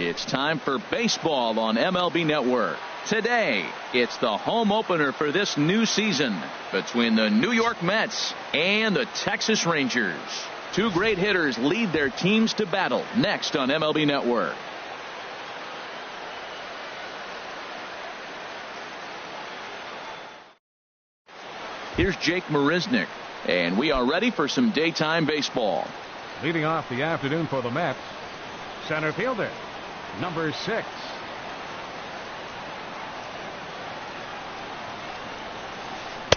It's time for baseball on MLB Network. Today, it's the home opener for this new season between the New York Mets and the Texas Rangers. Two great hitters lead their teams to battle next on MLB Network. Here's Jake Marisnick, and we are ready for some daytime baseball. Leading off the afternoon for the Mets, center fielder, number 6.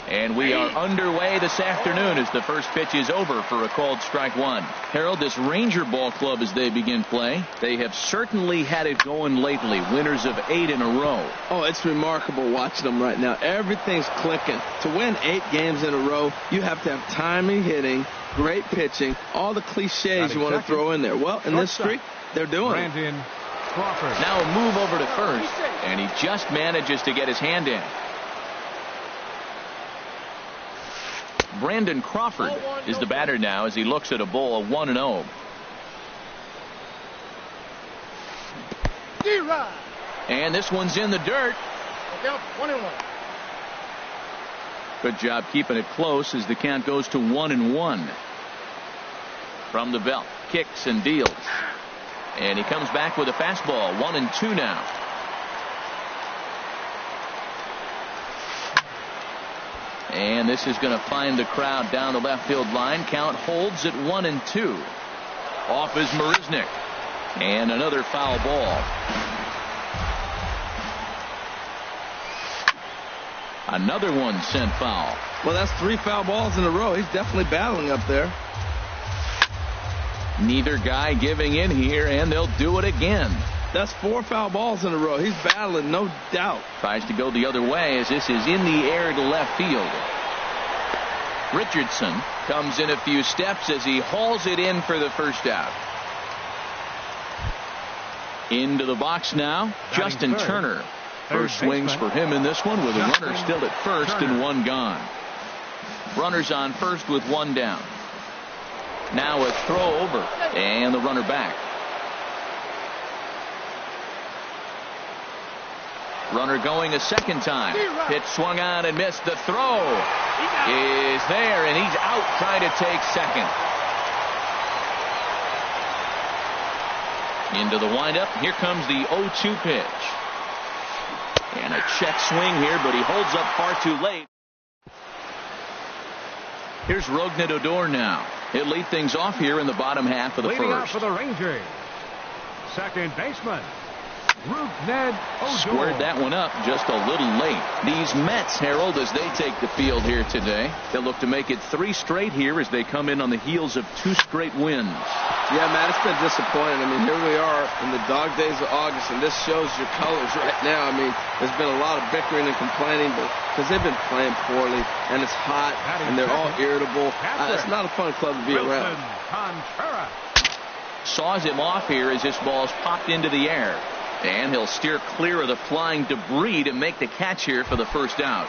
And we are underway this afternoon as the first pitch is over for a called strike one. Harold, this Ranger ball club as they begin play, they have certainly had it going lately. Winners of 8 in a row. Oh, it's remarkable watching them right now. Everything's clicking. To win 8 games in a row, you have to have timely hitting, great pitching, all the cliches you want to throw in there. Well, in this streak, they're doing it. Now a move over to first, and he just manages to get his hand in. Brandon Crawford is the batter now as he looks at a bowl of 1-0. And this one's in the dirt. Good job keeping it close as the count goes to 1-1. From the belt, kicks and deals. And he comes back with a fastball. 1-2 now. And this is going to find the crowd down the left field line. Count holds at 1-2. Off is Marisnick. And another foul ball. Another one sent foul. Well, that's 3 foul balls in a row. He's definitely battling up there. Neither guy giving in here, and they'll do it again. That's 4 foul balls in a row. He's battling, no doubt. Tries to go the other way as this is in the air to left field. Richardson comes in a few steps as he hauls it in for the first out. Into the box now, Justin Turner. First swings for him in this one with a runner still at first and 1 gone. Runners on first with 1 down. Now a throw over and the runner back. Runner going a second time. Pitch swung on and missed. The throw is there, and he's out trying to take second. Into the windup. Here comes the 0-2 pitch. And a check swing here, but he holds up far too late. Here's Rougned Odor now. He'll lead things off here in the bottom half of the Leading first. off for the Rangers, second baseman, Rougned Odor. Squared that one up just a little late. These Mets, Harold, as they take the field here today, they'll look to make it 3 straight here as they come in on the heels of 2 straight wins. Yeah, Matt, it's been disappointing. I mean, here we are in the dog days of August, and this shows your colors right now. I mean, there's been a lot of bickering and complaining, but because they've been playing poorly, and it's hot, and they're all irritable. It's not a fun club to be around. Saws him off here as this ball's popped into the air. And he'll steer clear of the flying debris to make the catch here for the first out.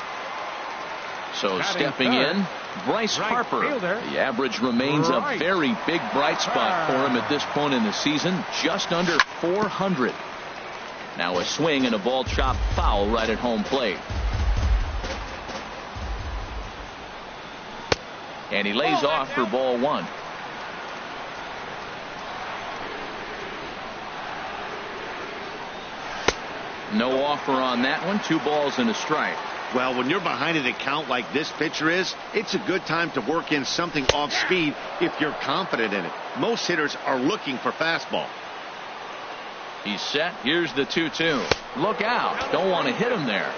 So stepping in, Bryce Harper. The average remains a very big bright spot for him at this point in the season, just under 400. Now a swing and a ball chopped foul right at home plate. And he lays off for ball 1. No offer on that one. 2 balls and a strike. Well, when you're behind an account like this pitcher is, it's a good time to work in something off speed if you're confident in it. Most hitters are looking for fastball. He's set. Here's the 2-2. Look out. Don't want to hit him there.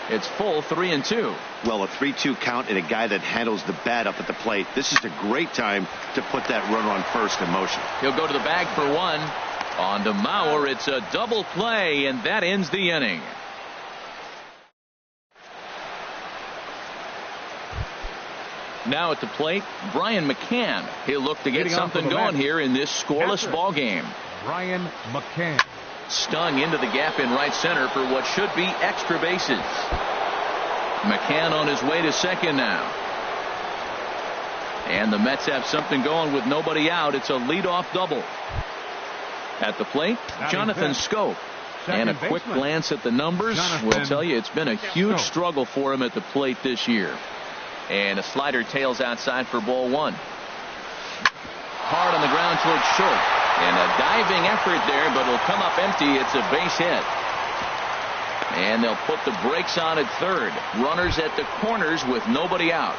It's full 3-2. Well, a 3-2 count and a guy that handles the bat up at the plate. This is a great time to put that runner on first in motion. He'll go to the bag for 1. On to Mauer. It's a double play, and that ends the inning. Now at the plate, Brian McCann. He'll look to get something going here in this scoreless ball game. Brian McCann. Stung into the gap in right center for what should be extra bases. McCann on his way to second now. And the Mets have something going with nobody out. It's a leadoff double. At the plate, Jonathan Scope. And a quick glance at the numbers will tell you it's been a huge struggle for him at the plate this year. And a slider tails outside for ball one. Hard on the ground towards short. And a diving effort there, but it'll come up empty. It's a base hit. And they'll put the brakes on at third. Runners at the corners with nobody out.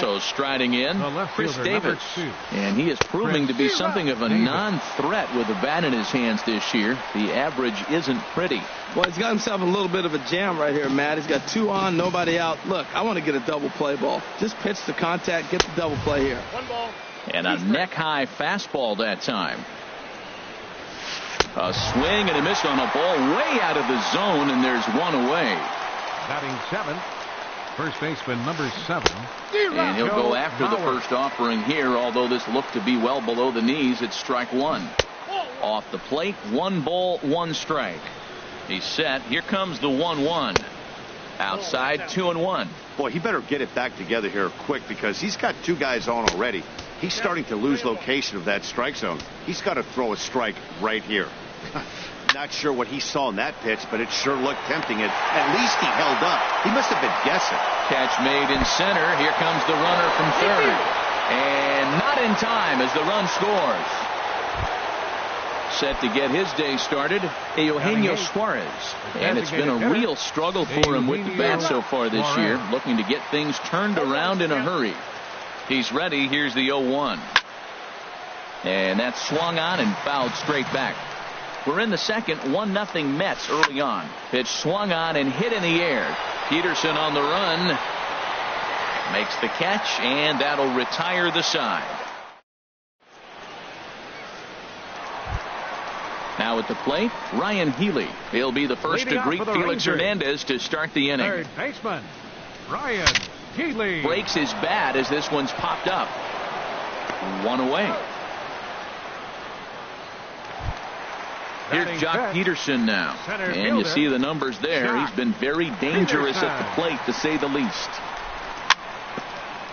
So striding in, Chris Davis. And he is proving to be something of a non-threat with the bat in his hands this year. The average isn't pretty. Well, he's got himself a little bit of a jam right here, Matt. He's got 2 on, nobody out. Look, I want to get a double play ball. Just pitch the contact, get the double play here. 1 ball. And a neck-high fastball that time. A swing and a miss on a ball way out of the zone, and there's one away. Batting 7th, first baseman number 7. And he'll go after the first offering here, although this looked to be well below the knees. It's strike one. Off the plate, 1 ball, 1 strike. He's set. Here comes the 1-1. Outside, 2-1. Boy, he better get it back together here quick because he's got 2 guys on already. He's starting to lose location of that strike zone. He's got to throw a strike right here. Not sure what he saw in that pitch, but it sure looked tempting. At least he held up. He must have been guessing. Catch made in center. Here comes the runner from third. And not in time as the run scores. Set to get his day started, Eugenio Suarez. And it's been a real struggle for him with the bat so far this year, looking to get things turned around in a hurry. He's ready. Here's the 0-1. And that's swung on and fouled straight back. We're in the second. 1-0 Mets early on. Pitch swung on and hit in the air. Peterson on the run. Makes the catch, and that'll retire the side. Now at the plate, Ryan Healy. He'll be the first to greet Felix Hernandez to start the inning. Third baseman, Ryan Healy. Breaks his bat as this one's popped up. 1 away. Here's Jock Peterson now. And you see the numbers there. He's been very dangerous at the plate, to say the least.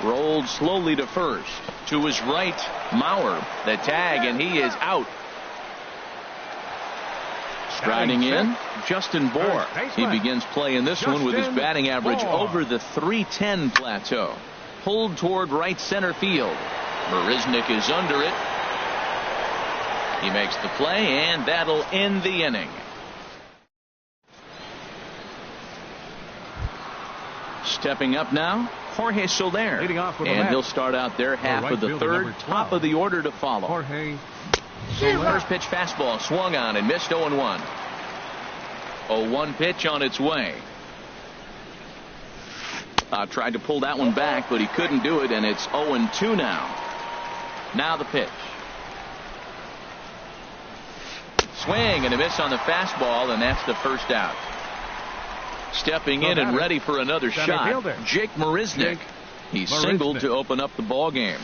Rolled slowly to first. To his right, Mauer. The tag, and he is out. Striding in, Justin Bohr. He begins play in this one with his batting average over the .310 plateau. Pulled toward right center field. Marisnick is under it. He makes the play, and that'll end the inning. Stepping up now, Jorge Soler. And he'll start out there half of the third, top of the order to follow. Jorge First pitch fastball swung on and missed 0-1. 0-1 pitch on its way. Tried to pull that one back, but he couldn't do it, and it's 0-2 now. Now the pitch. Swing and a miss on the fastball, and that's the first out. Stepping in and ready for another shot, Jake Marisnick. He singled to open up the ball game.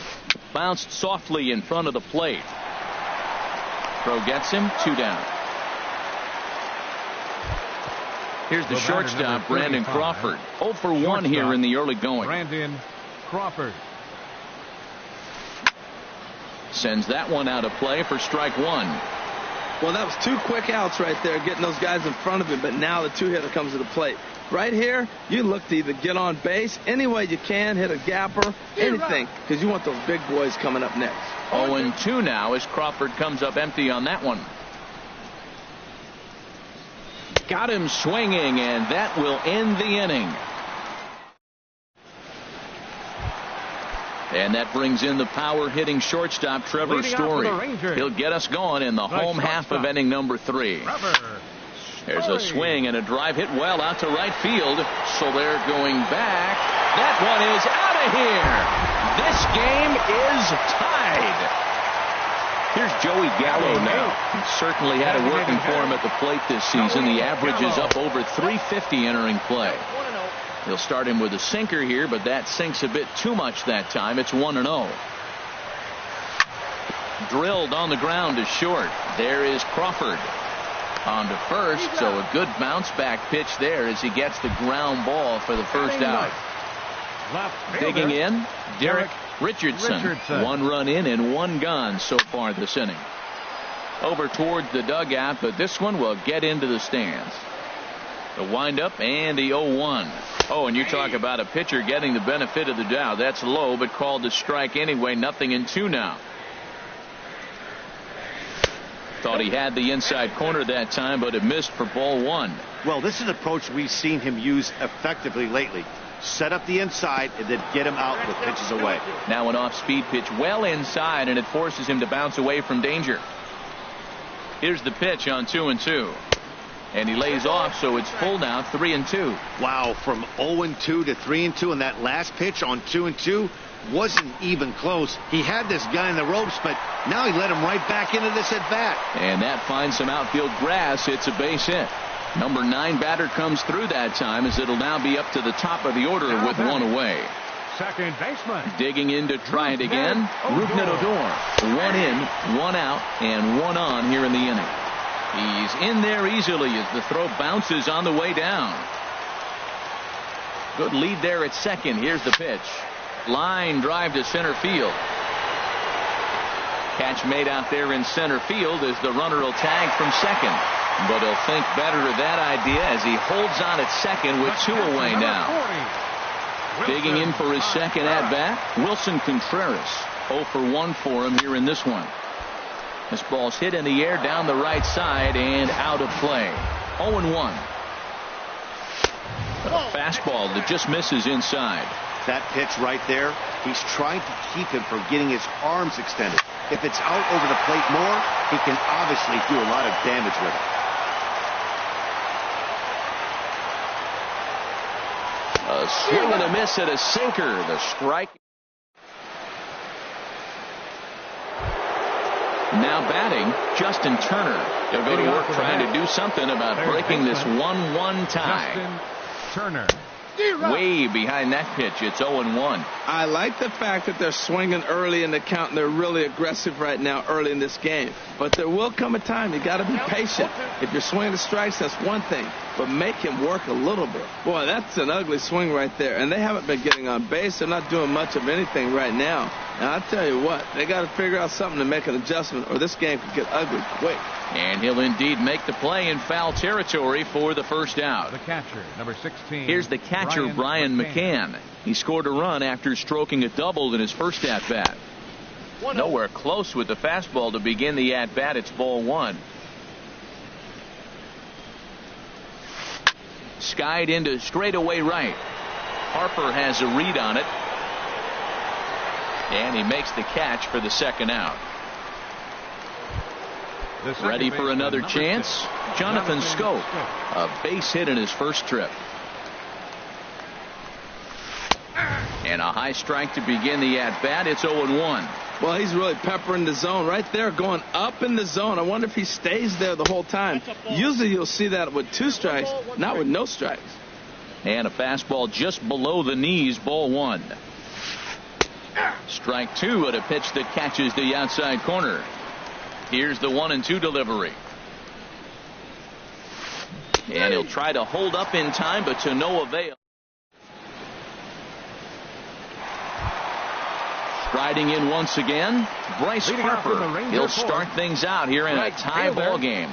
Bounced softly in front of the plate. Crow gets him, 2 down. Here's the shortstop, Brandon Crawford. 0 for 1 here in the early going. Brandon Crawford sends that one out of play for strike one. Well, that was 2 quick outs right there, getting those guys in front of him, but now the 2-hitter comes to the plate. Right here, you look to either get on base any way you can, hit a gapper, anything, because you want those big boys coming up next. 0-2 now as Crawford comes up empty on that one. Got him swinging, and that will end the inning. And that brings in the power-hitting shortstop, Trevor Story. He'll get us going in the home half of inning number 3. There's a swing and a drive hit well out to right field. Soler going back. That one is out of here. This game is tied. Here's Joey Gallo now. He certainly had it working for him at the plate this season. The average is up over 350 entering play. He'll start him with a sinker here, but that sinks a bit too much that time. It's 1-0. Drilled on the ground to short. There is Crawford. On to first, so a good bounce back pitch there as he gets the ground ball for the first out. Digging in, Derek Richardson. 1 run in and 1 gone so far this inning. over towards the dugout, but this one will get into the stands. The windup and the 0-1. Oh, and you talk about a pitcher getting the benefit of the doubt. That's low, but called a strike anyway. 0-2 now. Thought he had the inside corner that time, but it missed for ball 1. Well, this is an approach we've seen him use effectively lately. Set up the inside and then get him out with pitches away. Now an off-speed pitch well inside, and it forces him to bounce away from danger. Here's the pitch on 2-2. And he lays off, so it's full now, 3-2. Wow, from 0-2 to 3-2, and that last pitch on 2-2 wasn't even close. He had this guy in the ropes, but now he let him right back into this at bat. And that finds some outfield grass. It's a base hit. Number 9 batter comes through that time, as it'll now be up to the top of the order with one away. Second baseman. Digging in to try it again. Rougned Odor. 1 in, 1 out, and 1 on here in the inning. He's in there easily as the throw bounces on the way down. Good lead there at second. Here's the pitch. Line drive to center field. Catch made out there in center field as the runner will tag from second. But he'll think better of that idea as he holds on at second with 2 away now. Digging in for his second at bat, Wilson Contreras. 0 for 1 for him here in this one. This ball's hit in the air down the right side and out of play. 0-1. A fastball that just misses inside. That pitch right there, he's trying to keep him from getting his arms extended. If it's out over the plate more, he can obviously do a lot of damage with it. A swing and a miss at a sinker. The strike. Now batting, Justin Turner. He'll go to work trying to do something about breaking this 1-1 tie. Justin Turner. Way behind that pitch. It's 0-1. I like the fact that they're swinging early in the count, and they're really aggressive right now early in this game. But there will come a time you got to be patient. If you're swinging the strikes, that's one thing, but make him work a little bit. Boy, that's an ugly swing right there, and they haven't been getting on base. They're not doing much of anything right now. And I'll tell you what, they got to figure out something to make an adjustment, or this game could get ugly quick. And he'll indeed make the play in foul territory for the first out. The catcher, number 16. Here's the catcher, Brian McCann. He scored a run after stroking a double in his first at-bat. Nowhere close with the fastball to begin the at-bat. It's ball 1. Skied into straightaway right. Harper has a read on it. And he makes the catch for the second out. Ready for another chance? Jonathan Scope. A base hit in his first trip. And a high strike to begin the at-bat. It's 0-1. Well, he's really peppering the zone right there, going up in the zone. I wonder if he stays there the whole time. Usually you'll see that with 2 strikes, not with no strikes. And a fastball just below the knees, ball 1. Strike 2 at a pitch that catches the outside corner. Here's the 1-2 delivery. And he'll try to hold up in time, but to no avail. Striding in once again, Bryce Harper. He'll start things out here in a tie ball game.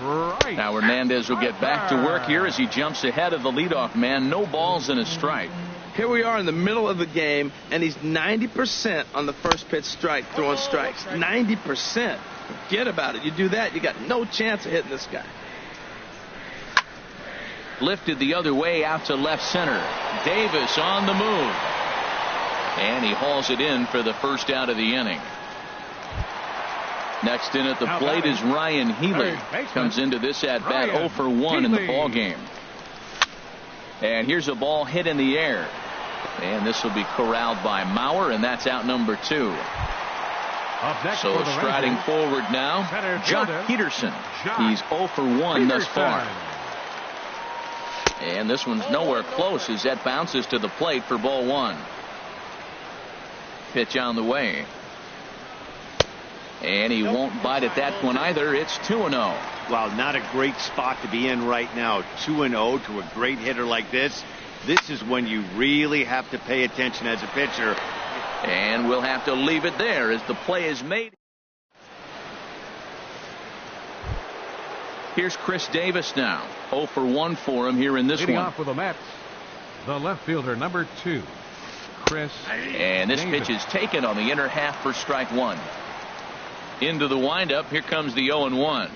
Now Hernandez will get back to work here as he jumps ahead of the leadoff man. No balls and a strike. Here we are in the middle of the game, and he's 90% on the first pitch strike, throwing strikes. 90%. Forget about it. You do that, you got no chance of hitting this guy. Lifted the other way out to left center. Davis on the move. And he hauls it in for the first out of the inning. Next in at the plate is Ryan Healy. Comes into this at bat 0 for 1 in the ball game. And here's a ball hit in the air. And this will be corralled by Mauer, and that's out number 2. So striding forward now, Jock Peterson. He's 0 for 1 thus far. And this one's nowhere close as that bounces to the plate for ball 1. Pitch on the way. And he won't bite at that one either. It's 2-0. Well, not a great spot to be in right now. 2-0 to a great hitter like this. This is when you really have to pay attention as a pitcher. And we'll have to leave it there as the play is made. Here's Chris Davis now. 0 for 1 for him here in this Leading one. off for the Mets, the left fielder, number 2, Chris. And this Davis. pitch is taken on the inner half for strike 1. Into the windup. Here comes the 0-1.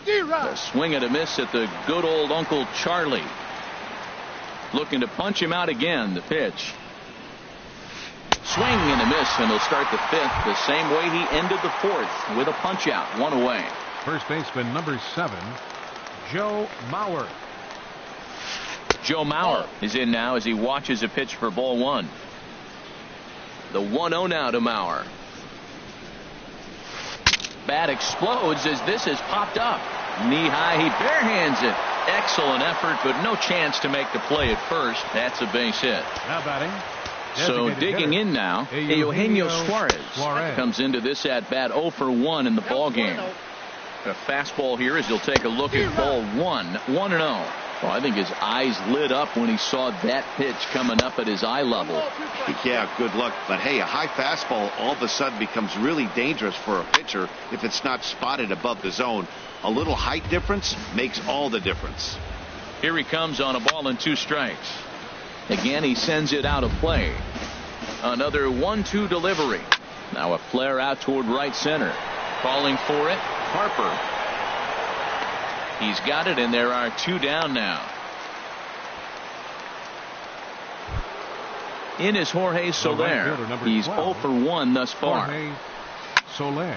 A swing and a miss at the good old Uncle Charlie. Looking to punch him out again. The pitch. Swing and a miss, and he'll start the 5th the same way he ended the 4th with a punch out. 1 away. First baseman, number 7, Joe Mauer. Joe Mauer is in now as he watches a pitch for ball 1. The 1-0 now to Mauer. Bat explodes as this is popped up. Knee high, he barehands it. Excellent effort, but no chance to make the play at first. That's a base hit. Now batting. So digging in now, Eugenio Suarez comes into this at bat 0 for 1 in the ball game. A fastball here as he'll take a look at ball 1. 1-0. Well, I think his eyes lit up when he saw that pitch coming up at his eye level. Yeah, good luck. But hey, a high fastball all of a sudden becomes really dangerous for a pitcher if it's not spotted above the zone. A little height difference makes all the difference. Here he comes on a ball and 2 strikes. Again, he sends it out of play. Another 1-2 delivery. Now a flare out toward right center. Calling for it, Harper. He's got it, and there are 2 down now. In is Jorge Soler. He's 0 for 1 thus far. Jorge Soler.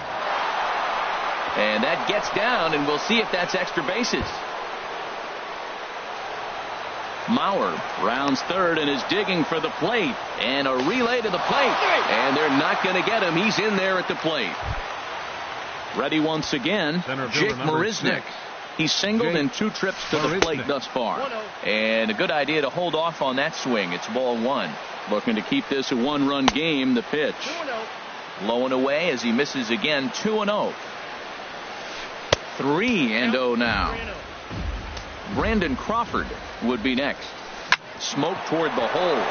And that gets down, and we'll see if that's extra bases. Mauer rounds third and is digging for the plate. And a relay to the plate. And they're not going to get him. He's in there at the plate. Ready once again, Jake Marisnick. He's singled in 2 trips to the plate thus far. And a good idea to hold off on that swing. It's ball 1. Looking to keep this a 1-run game. The pitch. Low and away as he misses again. 2-0. 3-0 now. Brandon Crawford would be next. Smoke toward the hole.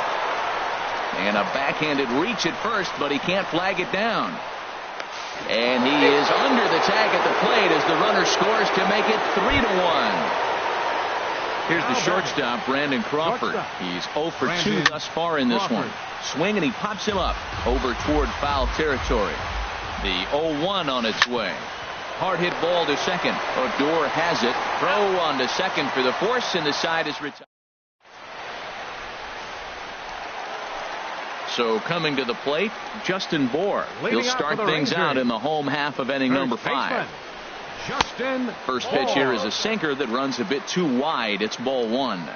And a backhanded reach at first, but he can't flag it down. And he is under the tag at the plate as the runner scores to make it 3-1. Here's the shortstop, Brandon Crawford. He's 0 for 2 thus far in this one. Swing, and he pops him up over toward foul territory. The 0-1 on its way. Hard hit ball to second. Odor has it. Throw on to second for the force, and the side is retired. So coming to the plate, Justin Bour. He'll start things out in the home half of inning number 5. First pitch here is a sinker that runs a bit too wide. It's ball 1.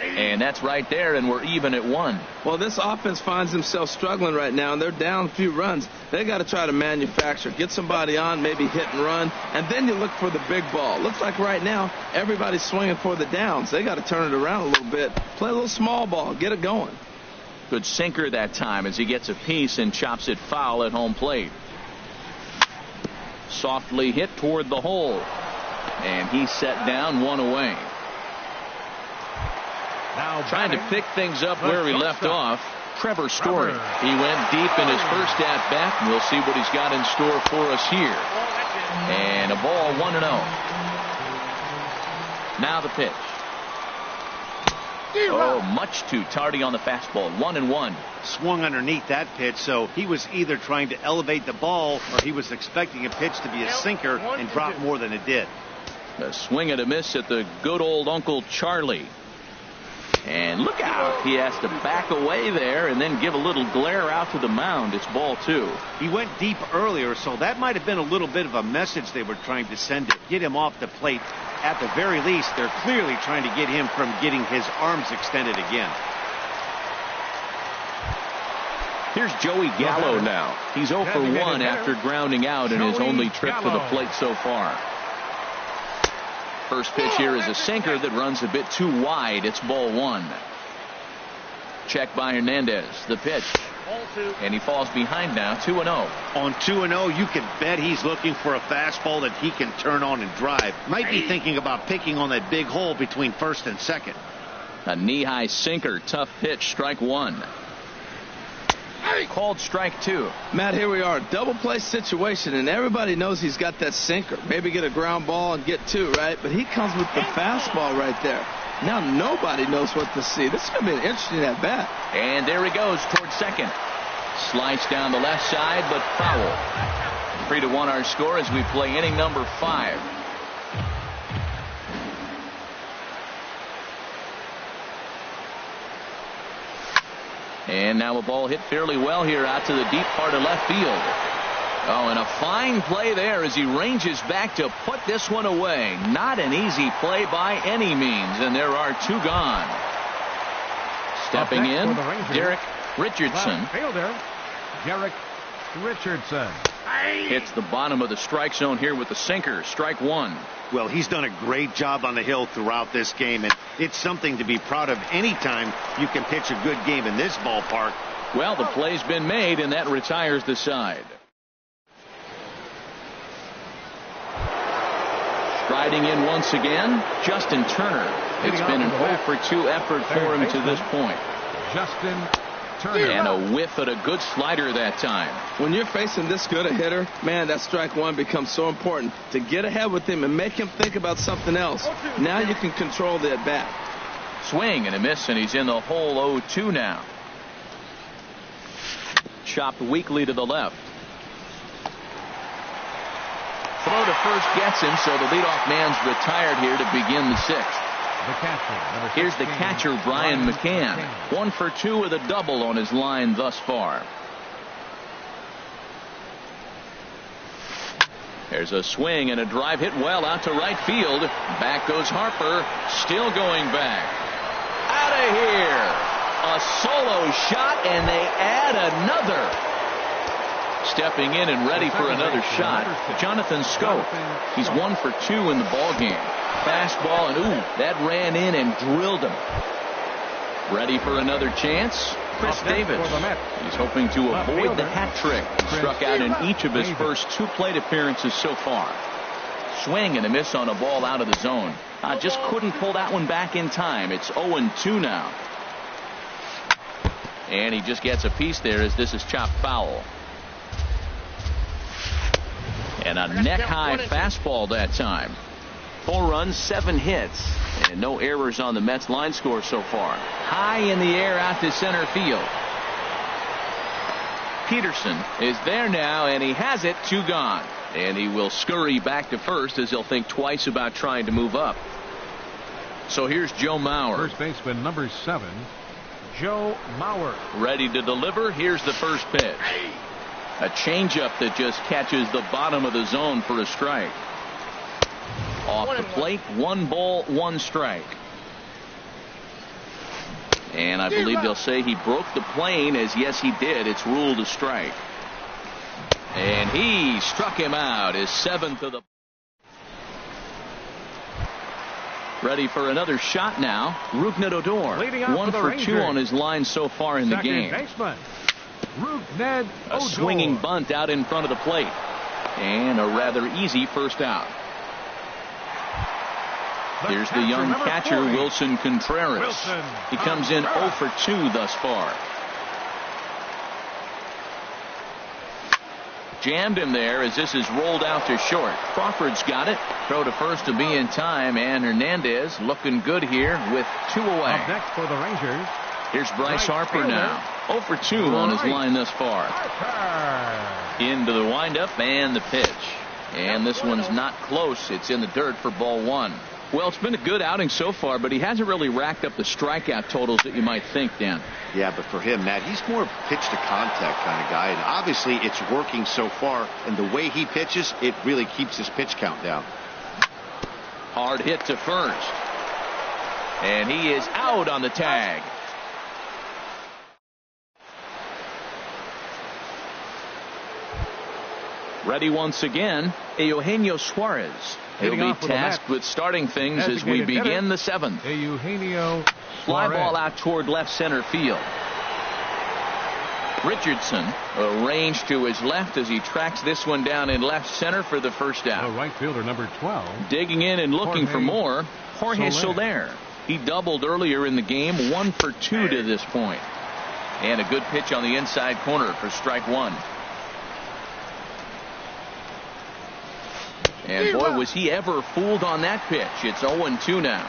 And that's right there, and we're even at 1. Well, this offense finds themselves struggling right now, and they're down a few runs. They got to try to manufacture, get somebody on, maybe hit and run, and then you look for the big ball. Looks like right now everybody's swinging for the downs. They got to turn it around a little bit, play a little small ball, get it going. Good sinker that time as he gets a piece and chops it foul at home plate. Softly hit toward the hole, and he's set down 1 away. Now trying to pick things up where he left off, Trevor Story. He went deep in his first at bat, and we'll see what he's got in store for us here. And a ball 1-0. Now the pitch. Oh, much too tardy on the fastball. 1-1. Swung underneath that pitch, so he was either trying to elevate the ball or he was expecting a pitch to be a sinker and drop more than it did. A swing and a miss at the good old Uncle Charlie. And look out. He has to back away there and then give a little glare out to the mound. It's ball 2. He went deep earlier, so that might have been a little bit of a message they were trying to send to get him off the plate. At the very least, they're clearly trying to get him from getting his arms extended again. Here's Joey Gallo now. He's 0 for 1 after grounding out in his only trip to the plate so far. First pitch here is a sinker that runs a bit too wide. It's ball 1. Check by Hernandez. The pitch. And he falls behind now. 2-0. On 2-0, you can bet he's looking for a fastball that he can turn on and drive. Might be thinking about picking on that big hole between first and second. A knee-high sinker. Tough pitch. Strike 1. Called strike 2. Matt, here we are. Double play situation, and everybody knows he's got that sinker. Maybe get a ground ball and get 2, right? But he comes with the fastball right there. Now nobody knows what to see. This is going to be an interesting at bat. And there he goes towards second. Slice down the left side, but foul. 3-1 our score as we play inning number 5. And now a ball hit fairly well here out to the deep part of left field. Oh, and a fine play there as he ranges back to put this one away. Not an easy play by any means, and there are 2 gone. Stepping in, Derek Richardson. Fielder, Derek Richardson. Hits the bottom of the strike zone here with the sinker. Strike 1. Well, he's done a great job on the hill throughout this game, and it's something to be proud of anytime you can pitch a good game in this ballpark. Well, the play's been made, and that retires the side. Striding in once again, Justin Turner. It's been an 0-for-2 effort for him to this point. Justin Turner. And a whiff at a good slider that time. When you're facing this good a hitter, man, that strike 1 becomes so important to get ahead with him and make him think about something else. Now you can control the at-bat. Swing and a miss, and he's in the hole 0-2 now. Chopped weakly to the left. Throw to first gets him, so the leadoff man's retired here to begin the 6th. The catcher, Here's the catcher, Brian McCann. 1 for 2 with a double on his line thus far. There's a swing and a drive hit well out to right field. Back goes Harper, still going back. Out of here. A solo shot, and they add another. Stepping in and ready for another shot, Jonathan Scope. He's 1 for 2 in the ballgame. Fastball, and ooh, that ran in and drilled him. Ready for another chance, Chris Davis. He's hoping to avoid the hat trick. He struck out in each of his first 2 plate appearances so far. Swing and a miss on a ball out of the zone. Just couldn't pull that one back in time. It's 0-2 now. And he just gets a piece there as this is chopped foul. And a neck-high fastball that time. 4 runs, 7 hits, and no errors on the Mets line score so far. High in the air out to center field. Peterson is there now, and he has it. 2 gone. And he will scurry back to first as he'll think twice about trying to move up. So here's Joe Mauer. First baseman number 7, Joe Mauer. Ready to deliver. Here's the first pitch. A changeup that just catches the bottom of the zone for a strike. Off the plate, 1 ball, 1 strike. And I believe they'll say he broke the plane, as yes he did. It's ruled a strike. And he struck him out, his 7th of the. Ready for another shot now. Rougned Odor. 1 for 2 on his line so far in the game. Baseman, Rougned A Odor. swinging bunt out in front of the plate. And a rather easy first out. Here's the young catcher, 40. Wilson Contreras. He comes in 0 for 2 thus far. Jammed him there as this is rolled out to short. Crawford's got it. Throw to first to be in time, and Hernandez looking good here with 2 away. Up next for the Rangers, Here's Bryce Harper now. 0 for 2 on his line thus far. Harper. Into the windup and the pitch. And this one's not close. It's in the dirt for ball 1. Well, it's been a good outing so far, but he hasn't really racked up the strikeout totals that you might think, Dan. Yeah, but for him, Matt, he's more pitch-to-contact kind of guy, and obviously it's working so far, and the way he pitches, it really keeps his pitch count down. Hard hit to first. And he is out on the tag. Ready once again, Eugenio Suarez. He'll be tasked with starting things as we begin the 7th. Eugenio Fly Suarez. ball out toward left center field. Richardson arranged to his left as he tracks this one down in left center for the first The out. right fielder number 12. Digging in and looking for more, Jorge Soler. Soler. He doubled earlier in the game, 1 for 2 to this point. And a good pitch on the inside corner for strike one. And boy, was he ever fooled on that pitch. It's 0-2 now.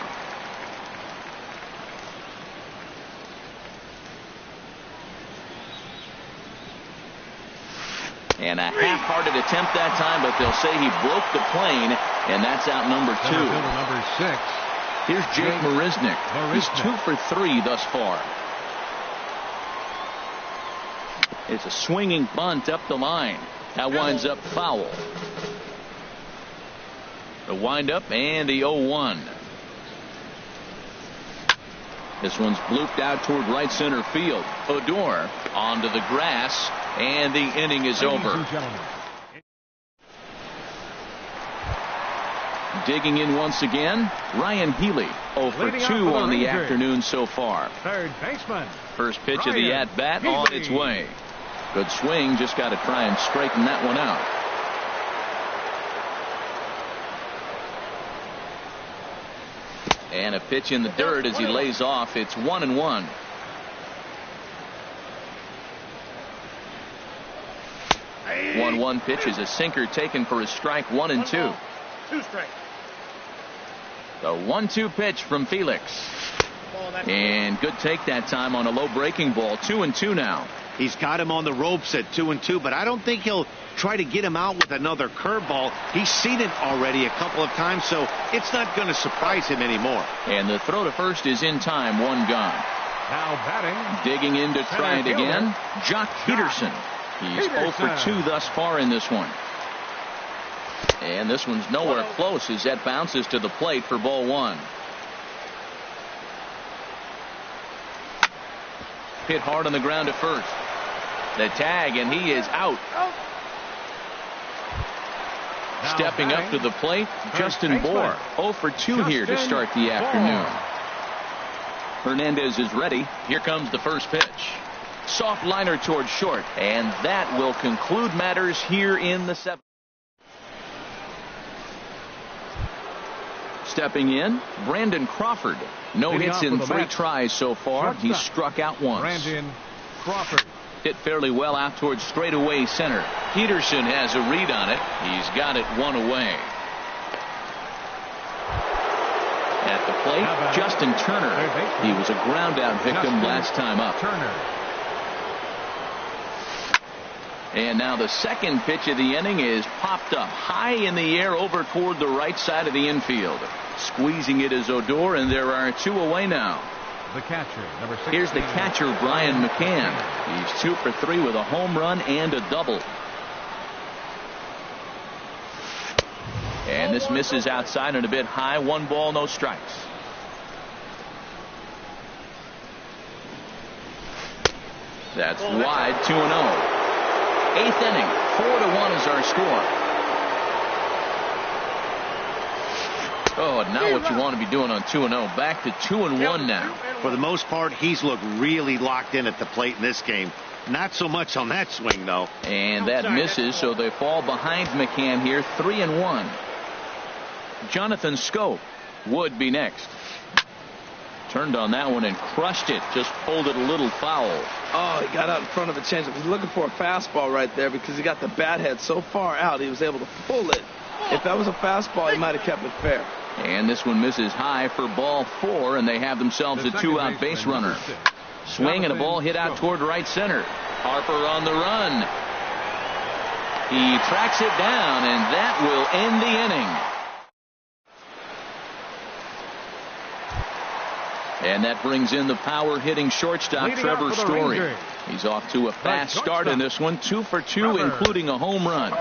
And a half-hearted attempt that time, but they'll say he broke the plane, and that's out number 2. Number 6. Here's Jake Marisnick. He's 2 for 3 thus far. It's a swinging bunt up the line. That winds up foul. The windup and the 0-1. This one's blooped out toward right center field. Odor onto the grass, and the inning is over. Digging in once again, Ryan Healy, 0 for 2 on the afternoon so far. Third baseman. First pitch of the at-bat on its way. Good swing, just got to try and straighten that one out. And a pitch in the dirt as he lays off. It's 1-1. Hey. 1-1 pitch is a sinker taken for a strike. 1-2. 2 strikes. The 1-2 pitch from Felix. And good take that time on a low breaking ball. 2-2 now. He's got him on the ropes at 2-2, but I don't think he'll try to get him out with another curveball. He's seen it already a couple of times, so it's not going to surprise him anymore. And the throw to first is in time. 1 gone. Now batting. Digging in to try it again. Jock Peterson. He's 0 for 2 thus far in this one. And this one's nowhere close as that bounces to the plate for ball 1. Hit hard on the ground at first. The tag, and he is out. Stepping up to the plate, Justin Bohr. 0 for 2 here to start the afternoon. Hernandez is ready. Here comes the first pitch. Soft liner towards short, and that will conclude matters here in the 7th. Stepping in, Brandon Crawford. No hits in 3 tries so far. He's struck out once. Brandon Crawford. Hit fairly well out towards straightaway center. Peterson has a read on it. He's got it 1 away. At the plate, Justin Turner. He was a ground out victim last time up. Turner. And now the second pitch of the inning is popped up high in the air over toward the right side of the infield. Squeezing it is Odor, and there are 2 away now. The catcher, number 16. Here's the catcher, Brian McCann. He's 2 for 3 with a home run and a double. And this misses outside and a bit high. 1 ball, no strikes. That's wide. 2-0. 8th inning. 4-1 is our score. Oh, now what you want to be doing on 2-0. Back to 2-1 now. For the most part, he's looked really locked in at the plate in this game. Not so much on that swing, though. And that misses, so they fall behind McCann here. 3-1. Jonathan Scope would be next. Turned on that one and crushed it. Just pulled it a little foul. Oh, he got out in front of the changeup. He's looking for a fastball right there because he got the bat head so far out he was able to pull it. If that was a fastball, he might have kept it fair. And this one misses high for ball 4, and they have themselves a 2-out base runner. Swing and a ball hit out toward right center. Harper on the run. He tracks it down, and that will end the inning. And that brings in the power-hitting shortstop, Trevor Story. He's off to a fast start in this one. 2 for 2, including a home run.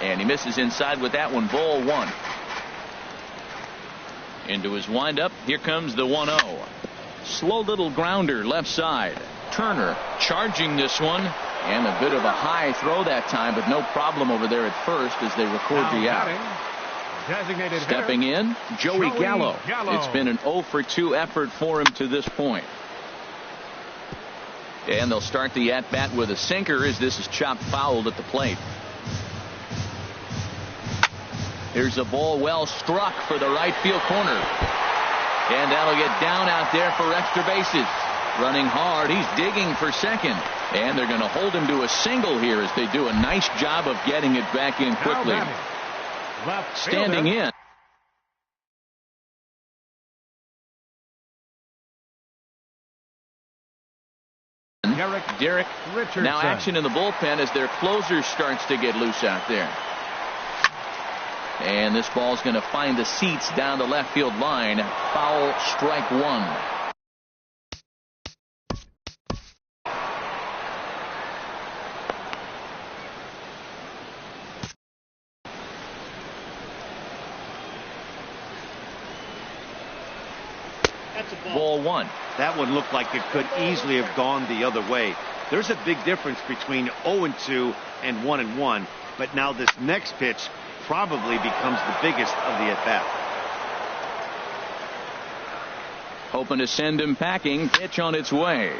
And he misses inside with that one. Ball 1. Into his windup. Here comes the 1-0. Slow little grounder left side. Turner charging this one. And a bit of a high throw that time, but no problem over there at first as they record the out. Stepping in, Joey Gallo. It's been an 0 for 2 effort for him to this point. And they'll start the at-bat with a sinker as this is chopped fouled at the plate. Here's a ball well struck for the right field corner. And that'll get down out there for extra bases. Running hard. He's digging for second. And they're going to hold him to a single here as they do a nice job of getting it back in quickly. Standing in. Derek Richardson. Now action in the bullpen as their closer starts to get loose out there. And this ball's going to find the seats down the left field line. Foul, strike one. Ball one. That one looked like it could easily have gone the other way. There's a big difference between 0-2 and 1-1, but now this next pitch probably becomes the biggest of the at-bat. Hoping to send him packing. Pitch on its way.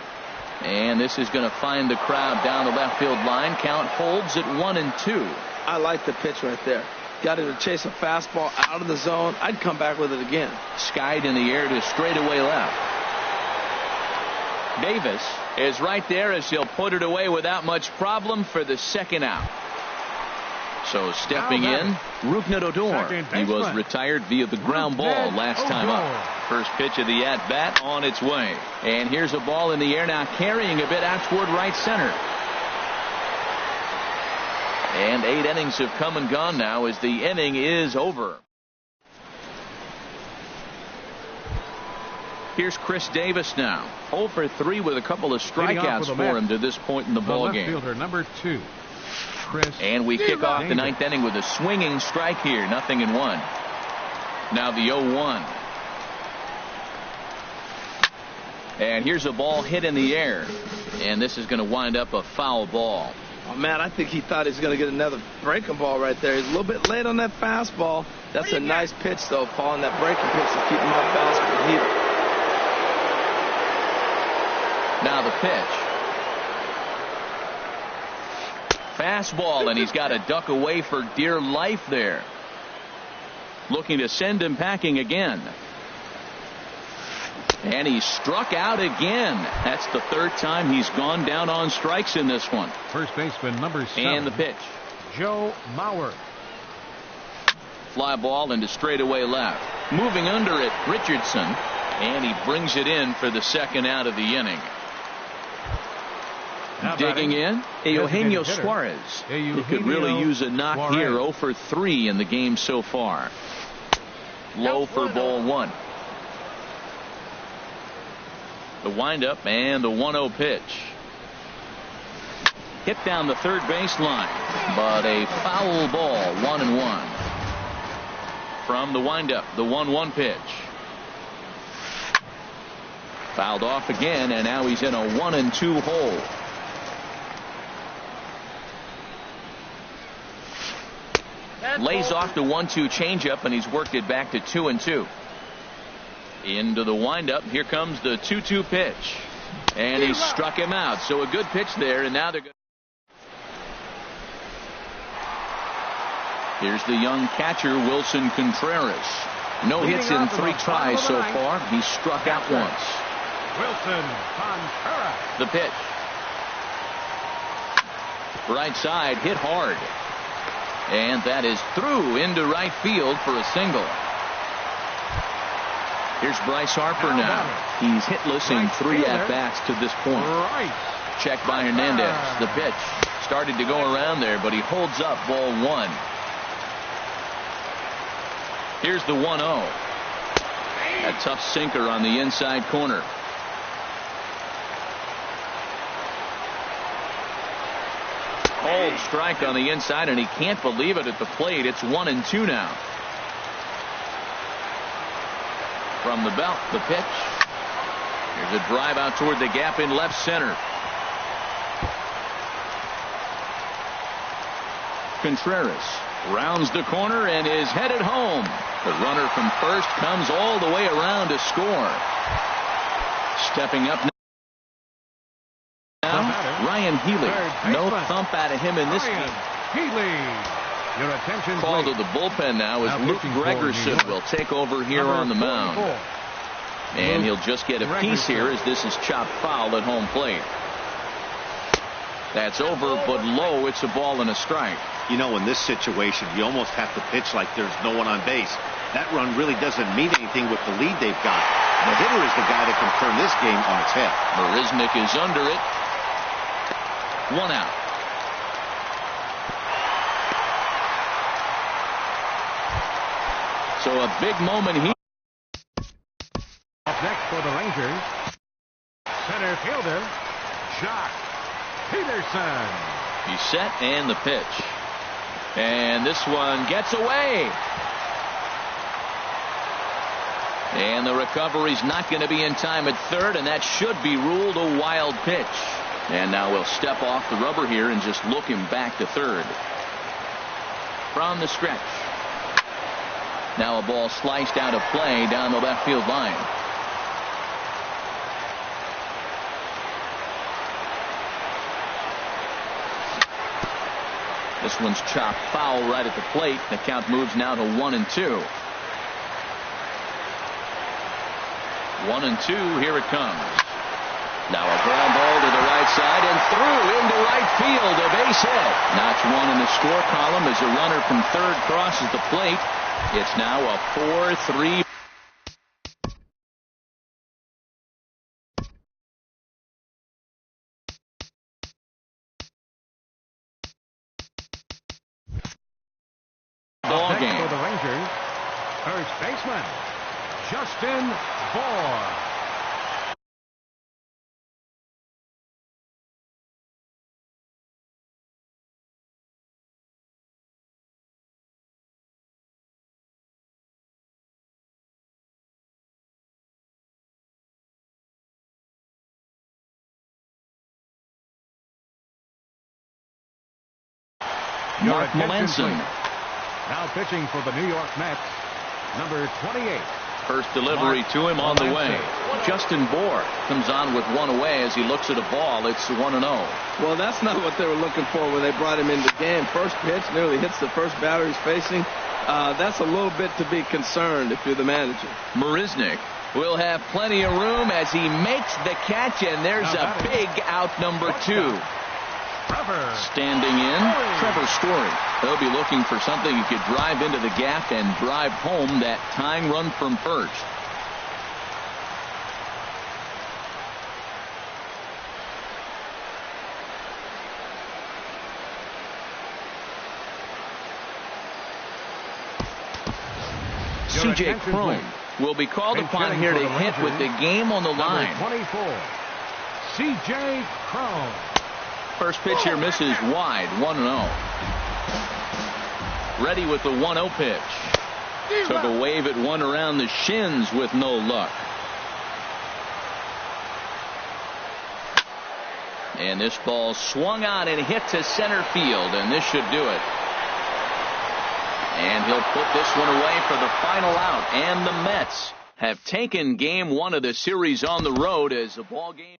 And this is going to find the crowd down the left field line. Count holds at 1-2. I like the pitch right there. Got him to chase a fastball out of the zone. I'd come back with it again. Skied in the air to straightaway left. Davis is right there as he'll put it away without much problem for the second out. So stepping in, Rougned Odor. He was retired via the ground ball last time up. First pitch of the at-bat on its way. And here's a ball in the air now, carrying a bit out toward right center. And 8 innings have come and gone now as the inning is over. Here's Chris Davis now. 0 for 3 with a couple of strikeouts for him to this point in the ball game. Fielder number 2. Chris and we kick off the 9th inning with a swinging strike here. 0-1. Now the 0-1. And here's a ball hit in the air. And this is going to wind up a foul ball. Oh, man, I think he thought he was going to get another breaking ball right there. He's a little bit late on that fastball. That's a nice pitch, though, following that breaking pitch to keep him off balance for the heater. Now the pitch. Fastball, and he's got to duck away for dear life there. Looking to send him packing again. And he struck out again. That's the 3rd time he's gone down on strikes in this one. First baseman number 7. And the pitch. Joe Mauer. Fly ball into straightaway left. Moving under it, Richardson. And he brings it in for the second out of the inning. Digging in, Eugenio Suarez. He could really use a knock here. 0 for 3 in the game so far. Low for ball 1. The windup and the 1-0 pitch. Hit down the third baseline, but a foul ball. 1-1. From the windup, the 1-1 pitch. Fouled off again, and now he's in a 1-2 hole. Lays off the 1-2 changeup, and he's worked it back to 2-2. Into the windup. Here comes the 2-2 pitch. And he struck him out. So a good pitch there, and now they're going. Here's the young catcher, Wilson Contreras. No hits in 3 tries so far. He's struck out once. Wilson Contreras. The pitch. Right side, hit hard. And that is through into right field for a single. Here's Bryce Harper now. He's hitless in 3 at-bats to this point. Checked by Hernandez. The pitch started to go around there, but he holds up ball 1. Here's the 1-0. A tough sinker on the inside corner. Cold strike on the inside, and he can't believe it at the plate. It's 1-2 now. From the belt, the pitch. Here's a drive out toward the gap in left center. Contreras rounds the corner and is headed home. The runner from first comes all the way around to score. Stepping up now, Ryan Healy. No thump out of him in this game. Your attention, call to the bullpen now as Luke Gregerson will take over here on the mound. And he'll just get a piece here as this is chopped foul at home plate. That's over, but low. It's a ball and a strike. You know, in this situation, you almost have to pitch like there's no one on base. That run really doesn't mean anything with the lead they've got. The hitter is the guy that can turn this game on its head. Marisnick is under it. 1 out. So a big moment here. Up next for the Rangers, center fielder, Jock Peterson. He's set and the pitch. And this one gets away. And the recovery's not going to be in time at third, and that should be ruled a wild pitch. And now we'll step off the rubber here and just look him back to third. From the stretch. Now a ball sliced out of play down the left field line. This one's chopped foul right at the plate. The count moves now to 1-2. 1-2. Here it comes. Now a ground ball to the right side and through into right field. A base hit. Notch one in the score column as a runner from third crosses the plate. It's now a 4-3. Ball game. For the Rangers, first baseman, Justin Bour. Mark Melanson. Now pitching for the New York Mets, number 28. First delivery to him on the way. Justin Bour comes on with one away as he looks at a ball. It's 1-0. Well, that's not what they were looking for when they brought him into the game. First pitch nearly hits the first batter he's facing. That's a little bit to be concerned if you're the manager. Marisnick will have plenty of room as he makes the catch, and there's a big out number 2. Standing in, Trevor Story. They'll be looking for something he could drive into the gap and drive home that tying run from first. C.J. Cron will be called upon here to hit with the game on the line. 24, C.J. Cron. First pitch here misses wide. 1-0. Ready with the 1-0 pitch. Took a wave at one around the shins with no luck. And this ball swung on and hit to center field, and this should do it. And he'll put this one away for the final out. And the Mets have taken game 1 of the series on the road as the ball game.